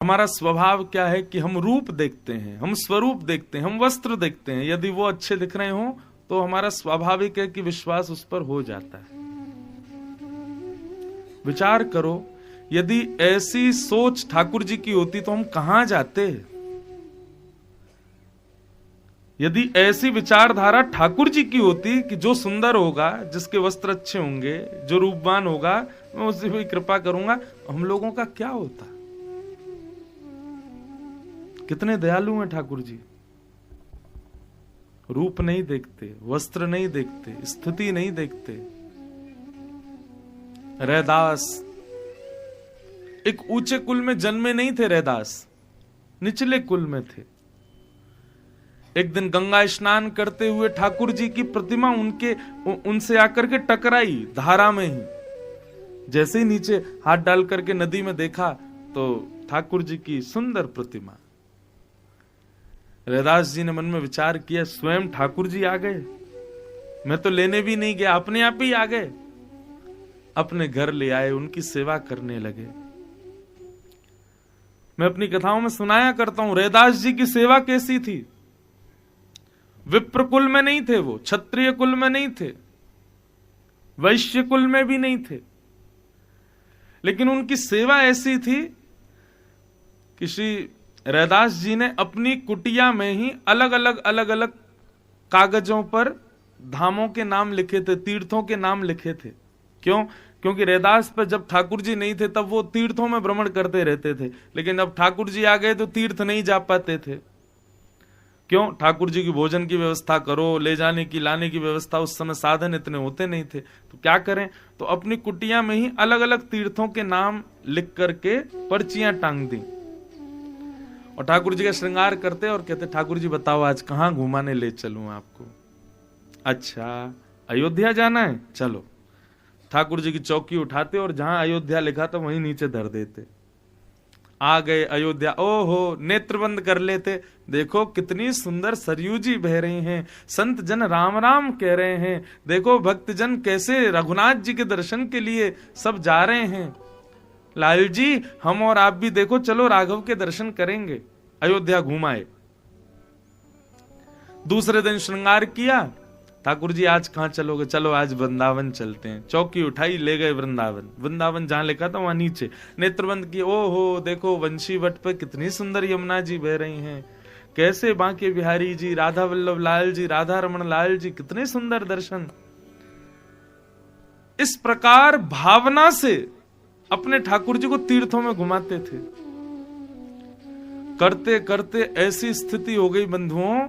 हमारा स्वभाव क्या है कि हम रूप देखते हैं, हम स्वरूप देखते हैं, हम वस्त्र देखते हैं। यदि वो अच्छे दिख रहे हो तो हमारा स्वाभाविक है कि विश्वास उस पर हो जाता है। विचार करो, यदि ऐसी सोच ठाकुर जी की होती तो हम कहां जाते। यदि ऐसी विचारधारा ठाकुर जी की होती कि जो सुंदर होगा, जिसके वस्त्र अच्छे होंगे, जो रूपवान होगा, मैं उससे भी कृपा करूंगा, हम लोगों का क्या होता। कितने दयालु हैं ठाकुर जी। रूप नहीं देखते, वस्त्र नहीं देखते, स्थिति नहीं देखते। रैदास एक ऊंचे कुल में जन्मे नहीं थे, रैदास निचले कुल में थे। एक दिन गंगा स्नान करते हुए ठाकुर जी की प्रतिमा उनसे आकर के टकराई धारा में ही। जैसे ही नीचे हाथ डाल करके नदी में देखा तो ठाकुर जी की सुंदर प्रतिमा। रैदास जी ने मन में विचार किया, स्वयं ठाकुर जी आ गए, मैं तो लेने भी नहीं गया, अपने आप ही आ गए। अपने घर ले आए, उनकी सेवा करने लगे। मैं अपनी कथाओं में सुनाया करता हूं, रैदास जी की सेवा कैसी थी। विप्र कुल में नहीं थे वो, क्षत्रिय कुल में नहीं थे, वैश्य कुल में भी नहीं थे, लेकिन उनकी सेवा ऐसी थी कि श्री रैदास जी ने अपनी कुटिया में ही अलग अलग कागजों पर धामों के नाम लिखे थे, तीर्थों के नाम लिखे थे। क्यों? क्योंकि रैदास पर जब ठाकुर जी नहीं थे तब वो तीर्थों में भ्रमण करते रहते थे, लेकिन अब ठाकुर जी आ गए तो तीर्थ नहीं जा पाते थे। क्यों? ठाकुर जी की भोजन की व्यवस्था करो, ले जाने की लाने की व्यवस्था, उस समय साधन इतने होते नहीं थे, तो क्या करें, तो अपनी कुटिया में ही अलग अलग तीर्थों के नाम लिख करके पर्चियां टांग दी और ठाकुर जी का श्रृंगार करते और कहते, ठाकुर जी बताओ आज कहां घुमाने ले चलूं आपको। अच्छा, अयोध्या जाना है, चलो। ठाकुर जी की चौकी उठाते और जहां अयोध्या लिखा था वहीं नीचे धर देते। आ गए अयोध्या, ओहो, नेत्र बंद कर लेते, देखो कितनी सुंदर सरयू जी बह रही हैं, संत जन राम राम कह रहे हैं, देखो भक्त जन कैसे रघुनाथ जी के दर्शन के लिए सब जा रहे हैं। लाल जी, हम और आप भी देखो, चलो राघव के दर्शन करेंगे। अयोध्या घुमाए। दूसरे दिन श्रृंगार किया, ठाकुर जी आज कहां चलोगे, चलो आज वृंदावन चलते हैं। चौकी उठाई, ले गए वृंदावन। वृंदावन जहां लिखा था वहां नीचे नेत्रबंद किए, ओहो देखो वंशी वट पर कितनी सुंदर यमुना जी बह रही हैं, कैसे बांके बिहारी जी, राधा वल्लभ लाल जी, राधा रमन लाल जी, कितने सुंदर दर्शन। इस प्रकार भावना से अपने ठाकुर जी को तीर्थों में घुमाते थे। करते करते ऐसी स्थिति हो गई बंधुओं,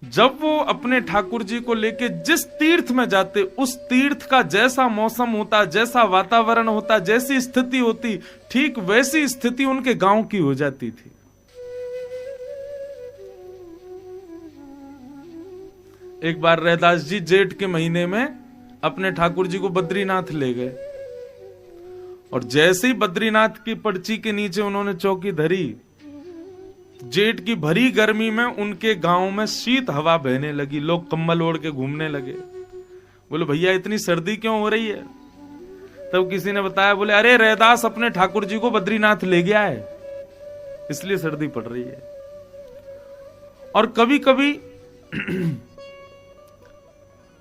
जब वो अपने ठाकुर जी को लेके जिस तीर्थ में जाते, उस तीर्थ का जैसा मौसम होता, जैसा वातावरण होता, जैसी स्थिति होती, ठीक वैसी स्थिति उनके गांव की हो जाती थी। एक बार रैदास जी जेठ के महीने में अपने ठाकुर जी को बद्रीनाथ ले गए और जैसे ही बद्रीनाथ की पर्ची के नीचे उन्होंने चौकी धरी, जेठ की भरी गर्मी में उनके गांव में शीत हवा बहने लगी, लोग कंबल ओढ़ के घूमने लगे। बोले भैया इतनी सर्दी क्यों हो रही है? तब किसी ने बताया, बोले अरे रैदास अपने ठाकुर जी को बद्रीनाथ ले गया है, इसलिए सर्दी पड़ रही है। और कभी कभी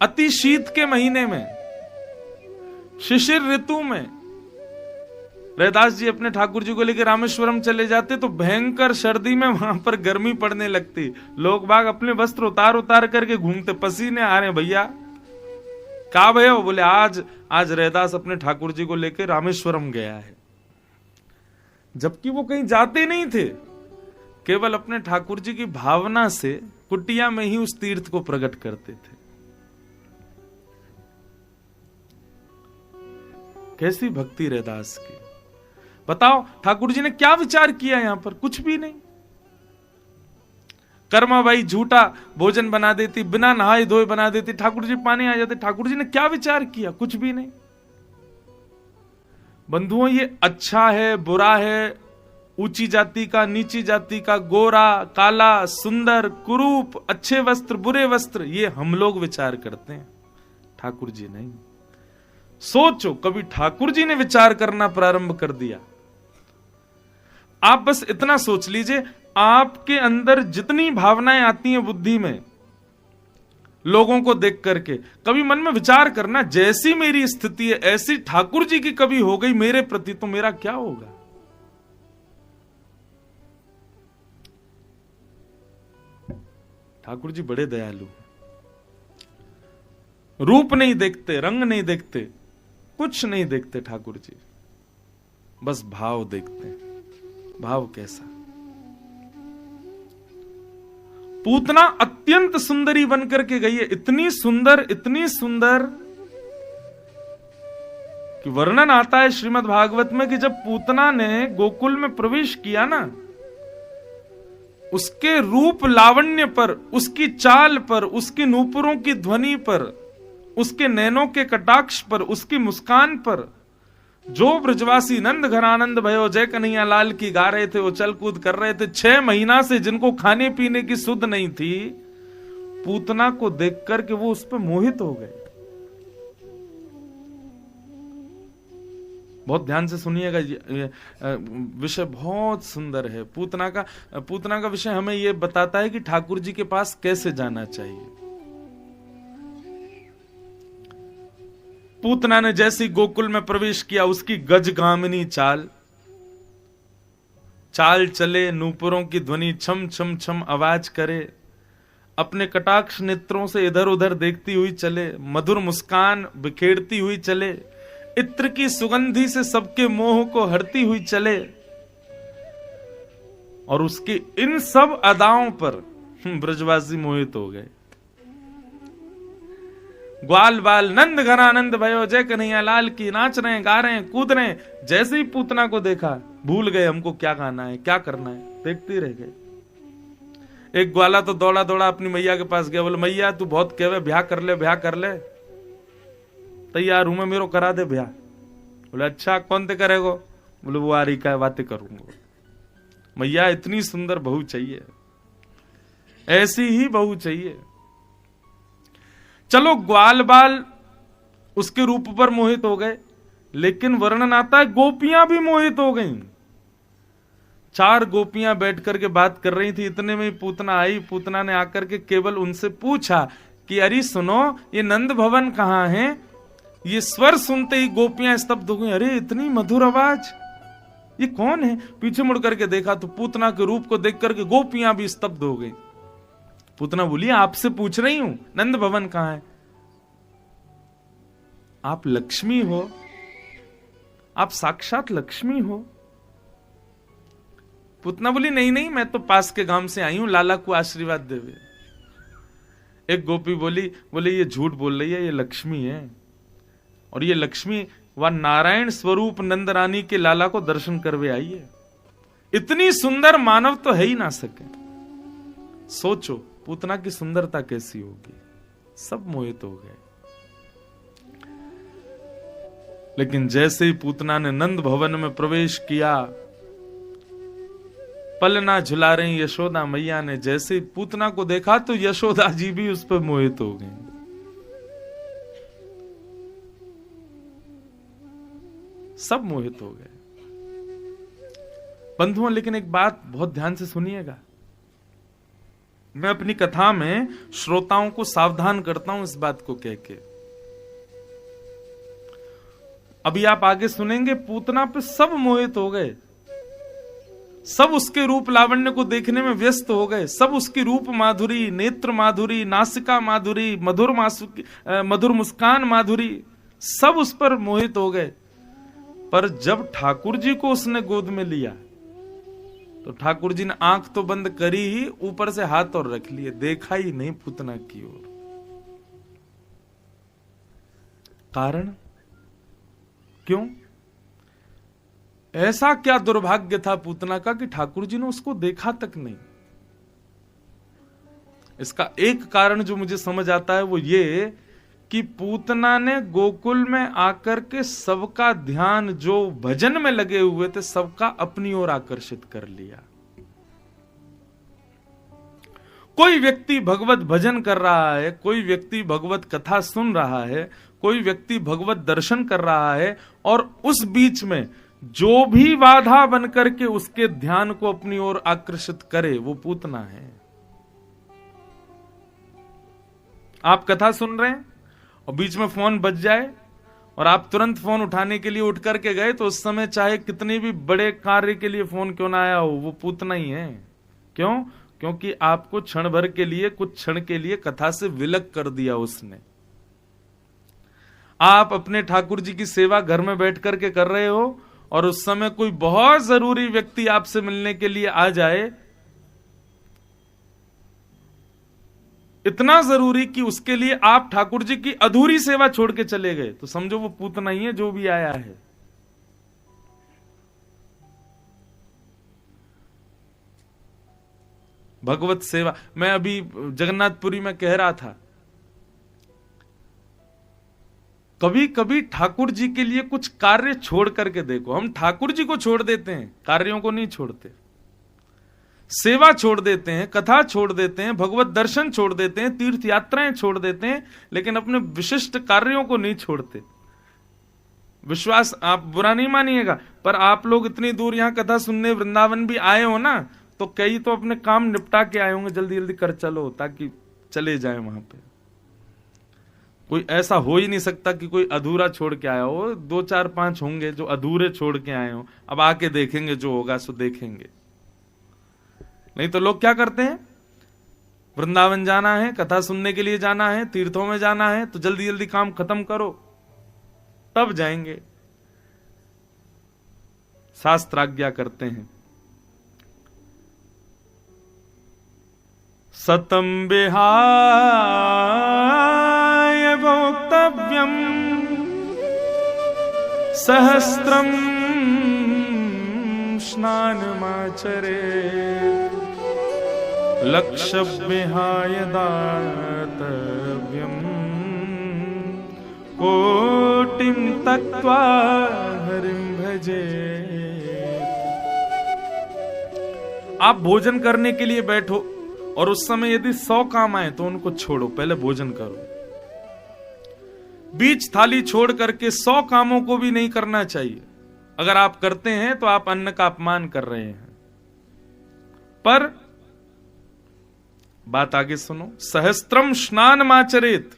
अति शीत के महीने में, शिशिर ऋतु में रैदास जी अपने ठाकुर जी को लेकर रामेश्वरम चले जाते तो भयंकर सर्दी में वहां पर गर्मी पड़ने लगती। लोग बाग अपने वस्त्र उतार उतार करके घूमते, पसीने आ रहे, भैया कहा भैया? बोले आज रैदास अपने ठाकुर जी को लेकर रामेश्वरम गया है। जबकि वो कहीं जाते नहीं थे, केवल अपने ठाकुर जी की भावना से कुटिया में ही उस तीर्थ को प्रकट करते थे। कैसी भक्ति रैदास की। बताओ ठाकुर जी ने क्या विचार किया यहां पर? कुछ भी नहीं। कर्मा बाई झूठा भोजन बना देती, बिना नहाए धोए बना देती, ठाकुर जी पानी आ जाते। ठाकुर जी ने क्या विचार किया? कुछ भी नहीं। बंधुओं, ये अच्छा है बुरा है, ऊंची जाति का नीची जाति का, गोरा काला, सुंदर कुरूप, अच्छे वस्त्र बुरे वस्त्र, ये हम लोग विचार करते हैं, ठाकुर जी नहीं। सोचो, कभी ठाकुर जी ने विचार करना प्रारंभ कर दिया आप बस इतना सोच लीजिए, आपके अंदर जितनी भावनाएं आती हैं बुद्धि में लोगों को देख करके, कभी मन में विचार करना, जैसी मेरी स्थिति है ऐसी ठाकुर जी की कभी हो गई मेरे प्रति तो मेरा क्या होगा। ठाकुर जी बड़े दयालु, रूप नहीं देखते, रंग नहीं देखते, कुछ नहीं देखते ठाकुर जी, बस भाव देखते हैं। भाव कैसा? पूतना अत्यंत सुंदरी बनकर के गई है, इतनी सुंदर कि वर्णन आता है श्रीमद् भागवत में कि जब पूतना ने गोकुल में प्रवेश किया ना, उसके रूप लावण्य पर, उसकी चाल पर, उसकी नूपुरों की ध्वनि पर, उसके नैनों के कटाक्ष पर, उसकी मुस्कान पर जो ब्रजवासी नंद घर आनंद भयो जय कन्हैया लाल की गा रहे थे, वो चल कूद कर रहे थे, 6 महीना से जिनको खाने पीने की सुध नहीं थी, पूतना को देख करके वो उस पर मोहित हो गए। बहुत ध्यान से सुनिएगा, विषय बहुत सुंदर है। पूतना का विषय हमें यह बताता है कि ठाकुर जी के पास कैसे जाना चाहिए। पूतना ने जैसी गोकुल में प्रवेश किया, उसकी गजगामिनी चाल चले, नूपुरों की ध्वनि छम छम छम आवाज करे, अपने कटाक्ष नेत्रों से इधर उधर देखती हुई चले, मधुर मुस्कान बिखेरती हुई चले, इत्र की सुगंधी से सबके मोह को हरती हुई चले, और उसकी इन सब अदाओं पर ब्रजवासी मोहित हो गए। ग्वाल बाल नंद घर आनंद भयो जय कन्हैया लाल की, नाच रहे हैं, गा रहे हैं, कूद रहे हैं। जैसे ही पूतना को देखा भूल गए हमको क्या गाना है, क्या करना है, देखते रह गए। एक ग्वाला तो दौड़ा दौड़ा अपनी मैया के पास गया, बोले मैया तू बहुत कहवे ब्याह कर ले, तैयार हूं मैं, मेरे करा दे ब्याह। बोले अच्छा कौन ते करेगो? बोले वो आ रही का बातें करूंगा। मैया इतनी सुंदर बहू चाहिए, ऐसी ही बहू चाहिए। चलो ग्वाल बाल उसके रूप पर मोहित हो गए, लेकिन वर्णन आता है गोपियां भी मोहित हो गईं। 4 गोपियां बैठ करके बात कर रही थी, इतने में पूतना आई। पूतना ने आकर के केवल उनसे पूछा कि अरे सुनो, ये नंद भवन कहां है? ये स्वर सुनते ही गोपियां स्तब्ध हो गई। अरे इतनी मधुर आवाज, ये कौन है? पीछे मुड़ करके देखा तो पूतना के रूप को देख करके गोपियां भी स्तब्ध हो गई। पूतना बोली आपसे पूछ रही हूं नंद भवन कहां है? आप लक्ष्मी हो, आप साक्षात लक्ष्मी हो। पूतना बोली नहीं नहीं, मैं तो पास के गांव से आई हूं लाला को आशीर्वाद देवे। एक गोपी बोली ये झूठ बोल रही है, ये लक्ष्मी है, और ये लक्ष्मी वह नारायण स्वरूप नंद रानी के लाला को दर्शन करवे आई है। इतनी सुंदर मानव तो है ही ना सके। सोचो पूतना की सुंदरता कैसी होगी। सब मोहित हो गए। लेकिन जैसे ही पूतना ने नंद भवन में प्रवेश किया, पलना झुला रही यशोदा मैया ने जैसे ही पूतना को देखा तो यशोदा जी भी उस पर मोहित हो गई। सब मोहित हो गए बंधुओं। लेकिन एक बात बहुत ध्यान से सुनिएगा, मैं अपनी कथा में श्रोताओं को सावधान करता हूं इस बात को कह के। अभी आप आगे सुनेंगे, पूतना पे सब मोहित हो गए, सब उसके रूप लावण्य को देखने में व्यस्त हो गए, सब उसकी रूप माधुरी, नेत्र माधुरी, नासिका माधुरी, मधुर मुस्कान माधुरी, सब उस पर मोहित हो गए। पर जब ठाकुर जी को उसने गोद में लिया तो ठाकुर जी ने आंख तो बंद करी ही, ऊपर से हाथ और रख लिए, देखा ही नहीं पूतना की ओर। कारण क्यों? ऐसा क्या दुर्भाग्य था पूतना का कि ठाकुर जी ने उसको देखा तक नहीं। इसका एक कारण जो मुझे समझ आता है वो ये कि पूतना ने गोकुल में आकर के सबका ध्यान, जो भजन में लगे हुए थे, सबका अपनी ओर आकर्षित कर लिया। कोई व्यक्ति भगवत भजन कर रहा है, कोई व्यक्ति भगवत कथा सुन रहा है, कोई व्यक्ति भगवत दर्शन कर रहा है, और उस बीच में जो भी बाधा बनकर के उसके ध्यान को अपनी ओर आकर्षित करे वो पूतना है। आप कथा सुन रहे हैं और बीच में फोन बज जाए और आप तुरंत फोन उठाने के लिए उठ करके गए, तो उस समय चाहे कितनी भी बड़े कार्य के लिए फोन क्यों ना आया हो, वो पूतना ही है। क्यों? क्योंकि आपको क्षण भर के लिए, कुछ क्षण के लिए कथा से विलग कर दिया उसने। आप अपने ठाकुर जी की सेवा घर में बैठ करके कर रहे हो और उस समय कोई बहुत जरूरी व्यक्ति आपसे मिलने के लिए आ जाए, इतना जरूरी कि उसके लिए आप ठाकुर जी की अधूरी सेवा छोड़ के चले गए, तो समझो वो पूतना ही है जो भी आया है। भगवत सेवा, मैं अभी जगन्नाथपुरी में कह रहा था, कभी कभी ठाकुर जी के लिए कुछ कार्य छोड़ करके देखो। हम ठाकुर जी को छोड़ देते हैं, कार्यों को नहीं छोड़ते। सेवा छोड़ देते हैं, कथा छोड़ देते हैं, भगवत दर्शन छोड़ देते हैं, तीर्थ यात्राएं छोड़ देते हैं, लेकिन अपने विशिष्ट कार्यों को नहीं छोड़ते। विश्वास, आप बुरा नहीं मानिएगा, पर आप लोग इतनी दूर यहां कथा सुनने वृंदावन भी आए हो ना, तो कई तो अपने काम निपटा के आए होंगे, जल्दी जल्दी कर चलो ताकि चले जाए वहां पे। कोई ऐसा हो ही नहीं सकता कि कोई अधूरा छोड़ के आया हो। 2 4 5 होंगे जो अधूरे छोड़ के आए हो। अब आके देखेंगे, जो होगा सो देखेंगे। नहीं तो लोग क्या करते हैं, वृंदावन जाना है, कथा सुनने के लिए जाना है, तीर्थों में जाना है, तो जल्दी जल्दी काम खत्म करो तब जाएंगे। शास्त्र आज्ञा करते हैं, सतम विहाय भोक्तव्यम सहस्त्रम स्नानमाचरे लक्ष्य विहाय दातव्यम कोटिम तक्त्वा हरिम भजे। आप भोजन करने के लिए बैठो और उस समय यदि 100 काम आए तो उनको छोड़ो, पहले भोजन करो। बीच थाली छोड़ करके 100 कामों को भी नहीं करना चाहिए। अगर आप करते हैं तो आप अन्न का अपमान कर रहे हैं। पर बात आगे सुनो, सहस्त्रम स्नान माचरेत,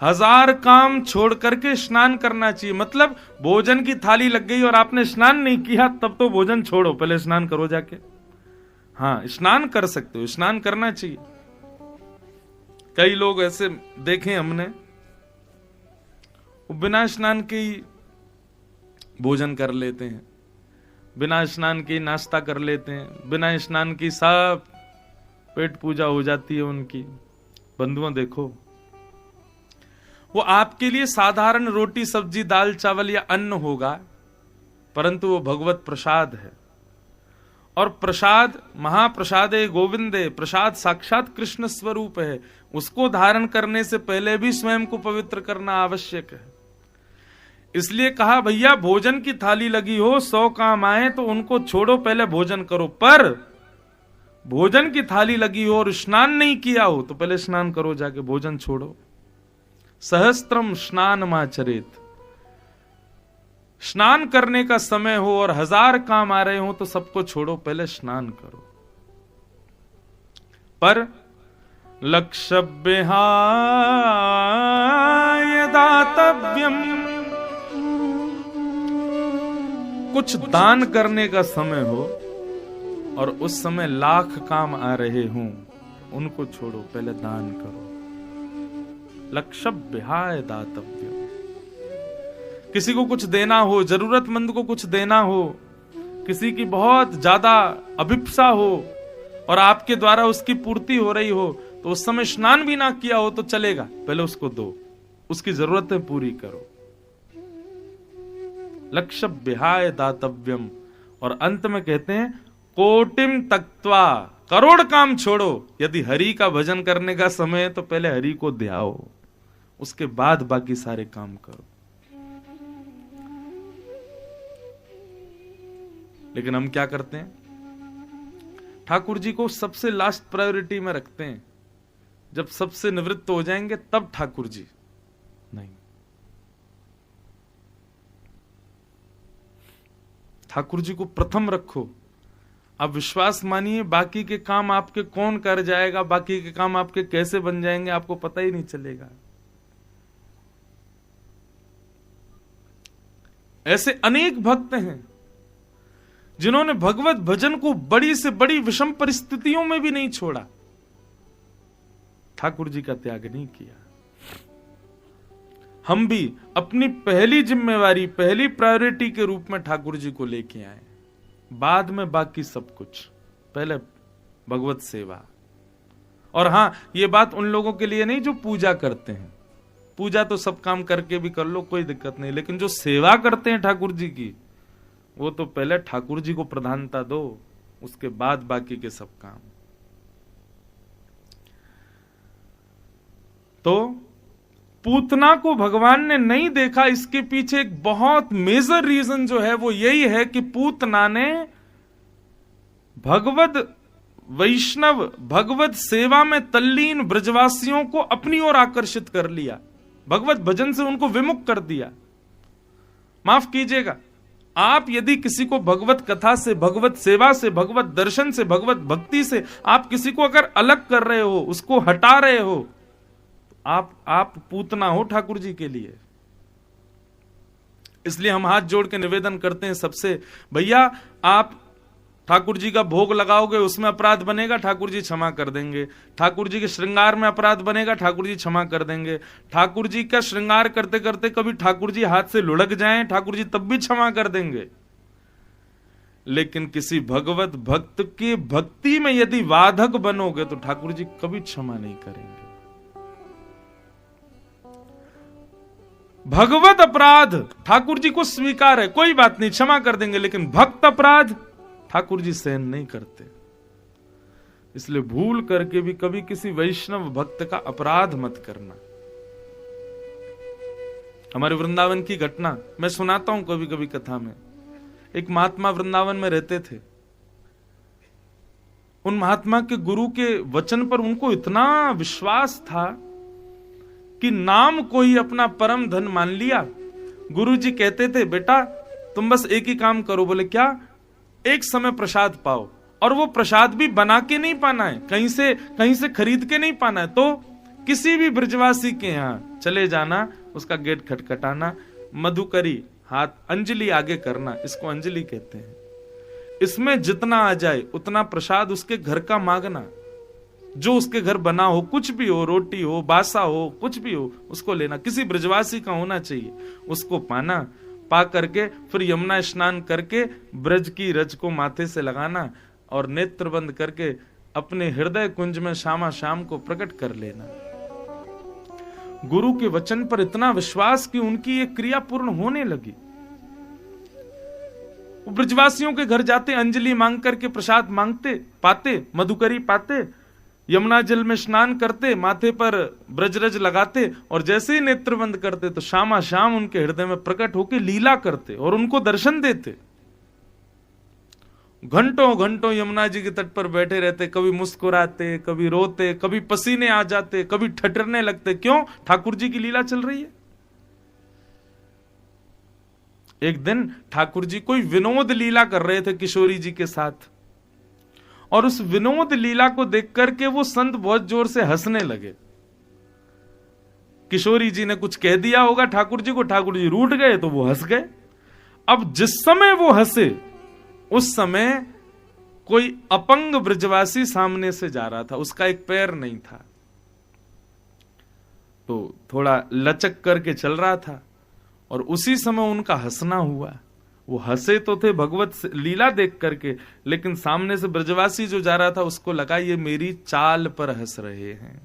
1000 काम छोड़ करके स्नान करना चाहिए। मतलब भोजन की थाली लग गई और आपने स्नान नहीं किया, तब तो भोजन छोड़ो, पहले स्नान करो जाके। हाँ, स्नान कर सकते हो, स्नान करना चाहिए। कई लोग ऐसे देखे हमने, वो बिना स्नान के ही भोजन कर लेते हैं, बिना स्नान के नाश्ता कर लेते हैं, बिना स्नान की सब पेट पूजा हो जाती है उनकी। बंधुओं देखो, वो आपके लिए साधारण रोटी सब्जी दाल चावल या अन्न होगा, परंतु वो भगवत प्रसाद है। और प्रसाद महाप्रसादे गोविंदे, प्रसाद साक्षात कृष्ण स्वरूप है। उसको धारण करने से पहले भी स्वयं को पवित्र करना आवश्यक है। इसलिए कहा, भैया भोजन की थाली लगी हो, 100 काम आए तो उनको छोड़ो, पहले भोजन करो। पर भोजन की थाली लगी हो और स्नान नहीं किया हो तो पहले स्नान करो जाके, भोजन छोड़ो। सहस्त्रम स्नान माचरेत, स्नान करने का समय हो और 1000 काम आ रहे हो तो सबको छोड़ो, पहले स्नान करो। पर लक्ष्य विहाय दातव्यम, कुछ दान करने का समय हो और उस समय 1,00,000 काम आ रहे हों, उनको छोड़ो, पहले दान करो। लक्ष्य विहाय दातव्यम, किसी को कुछ देना हो, जरूरतमंद को कुछ देना हो, किसी की बहुत ज्यादा अभिप्सा हो और आपके द्वारा उसकी पूर्ति हो रही हो, तो उस समय स्नान भी ना किया हो तो चलेगा, पहले उसको दो, उसकी जरूरतें पूरी करो। लक्ष्य विहाय दातव्यम। और अंत में कहते हैं, कोटिम तक्त्वा, करोड़ काम छोड़ो। यदि हरि का भजन करने का समय है तो पहले हरि को ध्याओ, उसके बाद बाकी सारे काम करो। लेकिन हम क्या करते हैं, ठाकुर जी को सबसे लास्ट प्रायोरिटी में रखते हैं। जब सबसे निवृत्त हो जाएंगे तब ठाकुर जी। नहीं, ठाकुर जी को प्रथम रखो। आप विश्वास मानिए, बाकी के काम आपके कौन कर जाएगा, बाकी के काम आपके कैसे बन जाएंगे, आपको पता ही नहीं चलेगा। ऐसे अनेक भक्त हैं जिन्होंने भगवत भजन को बड़ी से बड़ी विषम परिस्थितियों में भी नहीं छोड़ा, ठाकुर जी का त्याग नहीं किया। हम भी अपनी पहली जिम्मेवारी, पहली प्रायोरिटी के रूप में ठाकुर जी को लेके आए, बाद में बाकी सब कुछ, पहले भगवत सेवा। और हां, ये बात उन लोगों के लिए नहीं जो पूजा करते हैं, पूजा तो सब काम करके भी कर लो, कोई दिक्कत नहीं, लेकिन जो सेवा करते हैं ठाकुर जी की, वो तो पहले ठाकुर जी को प्रधानता दो, उसके बाद बाकी के सब काम। तो पूतना को भगवान ने नहीं देखा, इसके पीछे एक बहुत मेजर रीजन जो है वो यही है कि पूतना ने भगवत वैष्णव, भगवत सेवा में तल्लीन ब्रजवासियों को अपनी ओर आकर्षित कर लिया, भगवत भजन से उनको विमुख कर दिया। माफ कीजिएगा, आप यदि किसी को भगवत कथा से, भगवत सेवा से, भगवत दर्शन से, भगवत भक्ति से आप किसी को अगर अलग कर रहे हो, उसको हटा रहे हो, आप पूतना हो ठाकुर जी के लिए। इसलिए हम हाथ जोड़ के निवेदन करते हैं सबसे, भैया आप ठाकुर जी का भोग लगाओगे, उसमें अपराध बनेगा, ठाकुर जी क्षमा कर देंगे। ठाकुर जी के श्रृंगार में अपराध बनेगा, ठाकुर जी क्षमा कर देंगे। ठाकुर जी का श्रृंगार करते करते कभी ठाकुर जी हाथ से लुढ़क जाएं, ठाकुर जी तब भी क्षमा कर देंगे। लेकिन किसी भगवत भक्त की भक्ति में यदि बाधक बनोगे तो ठाकुर जी कभी क्षमा नहीं करेंगे। भगवत अपराध ठाकुर जी को स्वीकार है, कोई बात नहीं, क्षमा कर देंगे, लेकिन भक्त अपराध ठाकुर जी सहन नहीं करते। इसलिए भूल करके भी कभी किसी वैष्णव भक्त का अपराध मत करना। हमारे वृंदावन की घटना मैं सुनाता हूं कभी कभी कथा में। एक महात्मा वृंदावन में रहते थे। उन महात्मा के गुरु के वचन पर उनको इतना विश्वास था कि नाम को ही अपना परम धन मान लिया। गुरु जी कहते थे, बेटा तुम बस एक ही काम करो। बोले क्या? एक समय प्रसाद पाओ, और वो प्रसाद भी बना के नहीं पाना है, कहीं से खरीद के नहीं पाना है। तो किसी भी ब्रजवासी के यहां चले जाना, उसका गेट खटखटाना, मधुकरी हाथ अंजलि आगे करना, इसको अंजलि कहते हैं। इसमें जितना आ जाए उतना प्रसाद उसके घर का मांगना, जो उसके घर बना हो, कुछ भी हो, रोटी हो, बासा हो, कुछ भी हो, उसको लेना। किसी ब्रजवासी का होना चाहिए, उसको पाना। पा करके फिर यमुना स्नान करके ब्रज की रज को माथे से लगाना और नेत्र बंद करके अपने हृदय कुंज में शामा शाम को प्रकट कर लेना। गुरु के वचन पर इतना विश्वास कि उनकी ये क्रिया पूर्ण होने लगी। वो ब्रजवासियों के घर जाते, अंजलि मांग करके प्रसाद मांगते, पाते, मधुकरी पाते, यमुना जल में स्नान करते, माथे पर ब्रजरज लगाते, और जैसे ही नेत्र बंद करते तो शामा शाम उनके हृदय में प्रकट होकर लीला करते और उनको दर्शन देते। घंटों घंटों यमुना जी के तट पर बैठे रहते, कभी मुस्कुराते, कभी रोते, कभी पसीने आ जाते, कभी ठठरने लगते। क्यों? ठाकुर जी की लीला चल रही है। एक दिन ठाकुर जी कोई विनोद लीला कर रहे थे किशोरी जी के साथ, और उस विनोद लीला को देख करके वो संत बहुत जोर से हंसने लगे। किशोरी जी ने कुछ कह दिया होगा ठाकुर जी को, ठाकुर जी रूठ गए तो वो हंस गए। अब जिस समय वो हंसे उस समय कोई अपंग ब्रजवासी सामने से जा रहा था, उसका एक पैर नहीं था, तो थोड़ा लचक करके चल रहा था, और उसी समय उनका हंसना हुआ। वो हंसे तो थे भगवत लीला देख करके, लेकिन सामने से ब्रजवासी जो जा रहा था उसको लगा ये मेरी चाल पर हंस रहे हैं,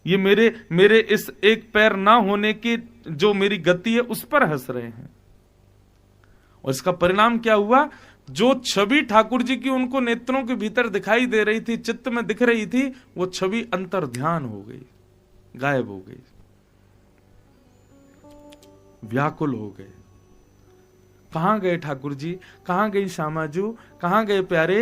ये मेरे इस एक पैर ना होने की जो मेरी गति है उस पर हंस रहे हैं। और इसका परिणाम क्या हुआ? जो छवि ठाकुर जी की उनको नेत्रों के भीतर दिखाई दे रही थी, चित्त में दिख रही थी, वो छवि अंतर ध्यान हो गई, गायब हो गई, व्याकुल हो गए। कहां गए ठाकुर जी? कहां गई श्यामाजू? कहां गए प्यारे?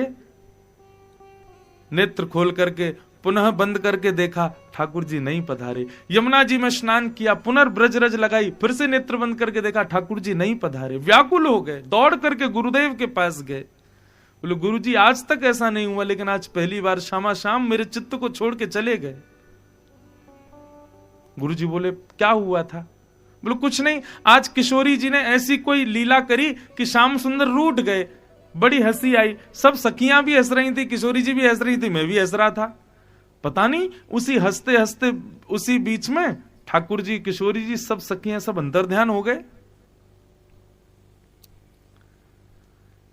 नेत्र खोल करके पुनः बंद करके देखा, ठाकुर जी नहीं पधारे। यमुना जी में स्नान किया, पुनर्ब्रजरज लगाई, फिर से नेत्र बंद करके देखा, ठाकुर जी नहीं पधारे। व्याकुल हो गए, दौड़ करके गुरुदेव के पास गए। बोले गुरु जी आज तक ऐसा नहीं हुआ, लेकिन आज पहली बार शामा शाम मेरे चित्त को छोड़ के चले गए। गुरु जी बोले क्या हुआ था? बोले कुछ नहीं, आज किशोरी जी ने ऐसी कोई लीला करी कि श्याम सुंदर रूठ गए। बड़ी हंसी आई, सब सखियां भी हंस रही थी, किशोरी जी भी हंस रही थी, मैं भी हंस रहा था। पता नहीं उसी हंसते हंसते उसी बीच में ठाकुर जी, किशोरी जी, सब सखियां सब अंतर ध्यान हो गए।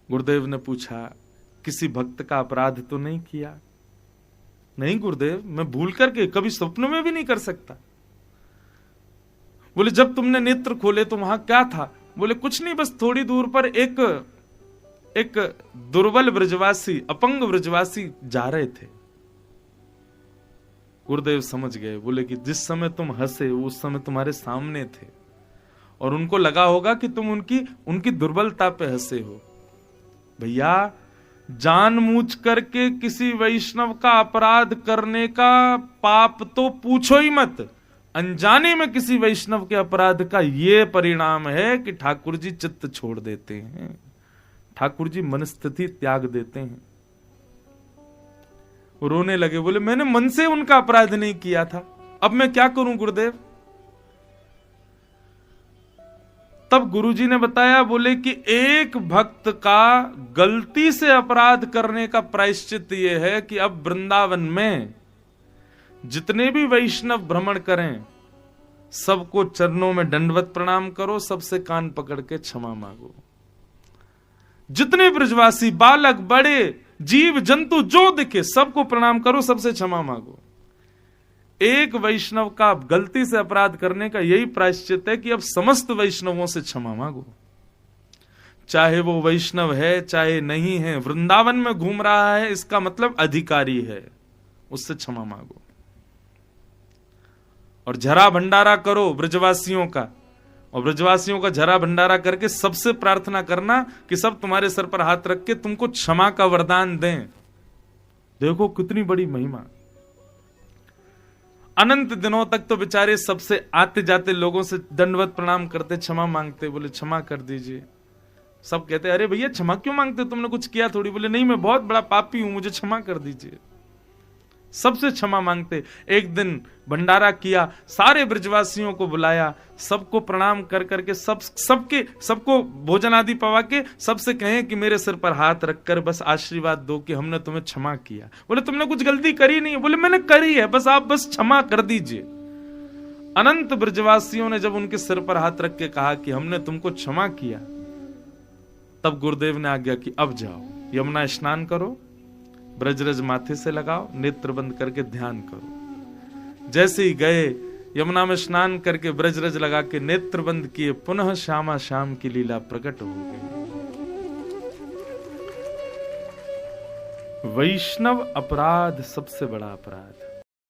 गुरुदेव ने पूछा किसी भक्त का अपराध तो नहीं किया? नहीं गुरुदेव, मैं भूल करके कभी स्वप्न में भी नहीं कर सकता। बोले जब तुमने नेत्र खोले तो वहां क्या था? बोले कुछ नहीं, बस थोड़ी दूर पर एक दुर्बल ब्रजवासी, अपंग ब्रजवासी जा रहे थे। गुरुदेव समझ गए, बोले कि जिस समय तुम हंसे उस समय तुम्हारे सामने थे और उनको लगा होगा कि तुम उनकी दुर्बलता पे हंसे हो। भैया जानबूझ करके किसी वैष्णव का अपराध करने का पाप तो पूछो ही मत, अनजाने में किसी वैष्णव के अपराध का ये परिणाम है कि ठाकुर जी चित्त छोड़ देते हैं, ठाकुर जी मनस्थिति त्याग देते हैं। वो रोने लगे, बोले मैंने मन से उनका अपराध नहीं किया था, अब मैं क्या करूं गुरुदेव? तब गुरुजी ने बताया, बोले कि एक भक्त का गलती से अपराध करने का प्रायश्चित यह है कि अब वृंदावन में जितने भी वैष्णव भ्रमण करें सबको चरणों में दंडवत प्रणाम करो, सबसे कान पकड़ के क्षमा मांगो। जितने ब्रजवासी, बालक, बड़े, जीव जंतु जो दिखे सबको प्रणाम करो, सबसे क्षमा मांगो। एक वैष्णव का गलती से अपराध करने का यही प्रायश्चित है कि अब समस्त वैष्णवों से क्षमा मांगो, चाहे वो वैष्णव है चाहे नहीं है, वृंदावन में घूम रहा है इसका मतलब अधिकारी है, उससे क्षमा मांगो। और झरा भंडारा करो ब्रजवासियों का, और ब्रजवासियों का झरा भंडारा करके सबसे प्रार्थना करना कि सब तुम्हारे सर पर हाथ रख के तुमको क्षमा का वरदान दें। देखो कितनी बड़ी महिमा। अनंत दिनों तक तो बेचारे सबसे आते जाते लोगों से दंडवत प्रणाम करते, क्षमा मांगते, बोले क्षमा कर दीजिए। सब कहते अरे भैया क्षमा क्यों मांगते, तुमने कुछ किया थोड़ी? बोले नहीं, मैं बहुत बड़ा पापी हूं, मुझे क्षमा कर दीजिए। सबसे क्षमा मांगते। एक दिन भंडारा किया, सारे ब्रजवासियों को बुलाया, सबको प्रणाम कर करके सबको भोजन आदि पवा के सबसे कहें कि मेरे सिर पर हाथ रखकर बस आशीर्वाद दो कि हमने तुम्हें क्षमा किया। बोले तुमने कुछ गलती करी नहीं? बोले मैंने करी है, बस आप बस क्षमा कर दीजिए। अनंत ब्रजवासियों ने जब उनके सिर पर हाथ रख के कहा कि हमने तुमको क्षमा किया, तब गुरुदेव ने आज्ञा की अब जाओ, यमुना स्नान करो, ब्रजरज माथे से लगाओ, नेत्र बंद करके ध्यान करो। जैसे ही गए, यमुना में स्नान करके ब्रजरज लगा के नेत्र बंद किए, पुनः श्यामा श्याम की लीला प्रकट हो गई। वैष्णव अपराध सबसे बड़ा अपराध।